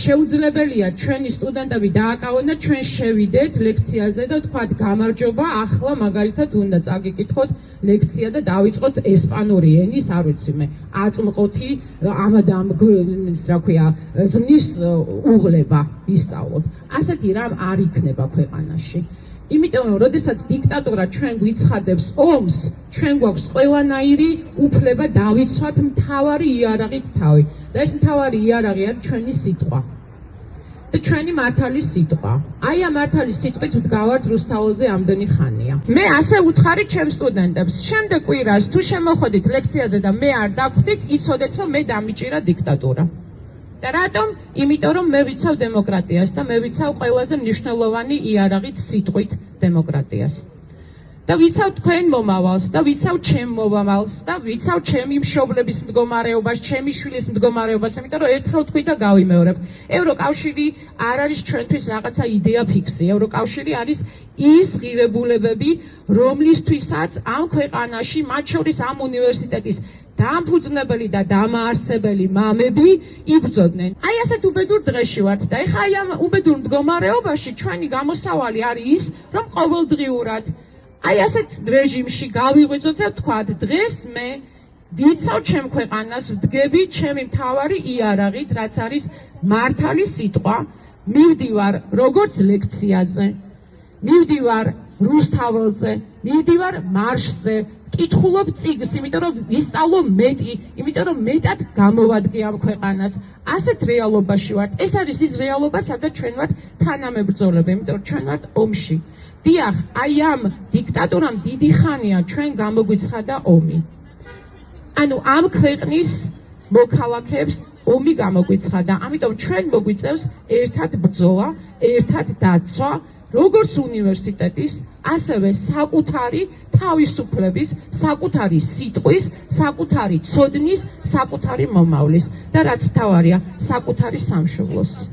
შეუძლებელია ჩვენი სტუდენტები დააკავონ და ჩვენ შევიდეთ ლექციაზე და თქვათ გამარჯობა, ახლა მაგალითად უნდა წაგიკითხოთ ლექცია და დავიწყოთ ესპანური ენის, არ ვიცი მე, აწმყოთი ამადამ რა ქვია, ზმნის უღლება ისწავლოთ. ასეთი რამ არ იქნება ქვეყანაში. იმიტომ რომ როდესაც დიქტატურა ჩვენ გვიცხადებს ომს, ჩვენ გვაქვს ყველანაირი უფლება დავიცვათ მთავარი იარაღით თავი. და ეს მთავარი იარაღი არის ჩვენი სიტყვა. და ჩვენი მართალი სიტყვა. აი ამ მართალი სიტყვით ვდგავართ რუსთაველზე ამდენი ხანია. მე ასე ვუთხარი ჩემ სტუდენტებს, შემდეგ კვირას თუ შემოხვედით ლექციაზე და მე არ დაგვხვდით, იცოდეთ რომ მე დამიჭირა დიქტატურა. და რატომ? იმიტომ რომ მე ვიცავ დემოკრატიას და მე ვიცავ ყველაზე მნიშვნელოვანი იარაღით სიტყვით დემოკრატიას. და ვიცავ თქვენ მომავალს და ვიცავ ჩემ მომავალს და ვიცავ ჩემი მშობლების მდგომარეობას, ჩემი შვილის მდგომარეობას, იმიტომ რომ ერთხელ თქვი და გავიმეორებ. ევროკავშირი არ არის ჩვენთვის რაღაცა იდეა ფიქსი. ევროკავშირი არის ის ღირებულებები, რომლისთვისაც ამ ქვეყანაში, მათ შორის ამ უნივერსიტეტის დამფუძნებელი და დამაარსებელი მამები იბრძოდნენ. აი ასეთ უბედურ დღეში ვართ და ეხლა აი ამ უბედურ მდგომარეობაში ჩვენი გამოსავალი არის ის, რომ ყოველდღიურად აი ასეთ რეჟიმში გავიღვიძოთ და ვთქვათ, დღეს მე ვიცავ ჩემ ქვეყანას, ვდგები ჩემი მთავარი იარაღით, რაც არის მართალი სიტყვა, მივდივარ როგორც ლექციაზე, მივდივარ რუსთაველზე, მივდივარ მარშზე, კითხულობ წიგნს, იმიტომ რომ ვისწავლო მეტი, იმიტომ რომ მეტად გამოვადგე ამ ქვეყანას. ასეთ რეალობაში ვართ. ეს არის ის რეალობა, სადაც ჩვენ ვართ თანამებრძოლები, იმიტომ რომ ჩვენ ვართ ომში. დიახ, აი ამ დიქტატურამ დიდი ხანია ჩვენ გამოგვიცხადა ომი. ანუ ამ ქვეყნის მოქალაქეებს ომი გამოგვიცხადა. ამიტომ ჩვენ მოგვიწევს ერთად ბრძოლა, ერთად დაცვა, როგორც უნივერსიტეტის, ასევე საკუთარი თავისუფლების, საკუთარი სიტყვის, საკუთარი ცოდნის, საკუთარი მომავლის და რაც მთავარია, საკუთარი სამშობლოს.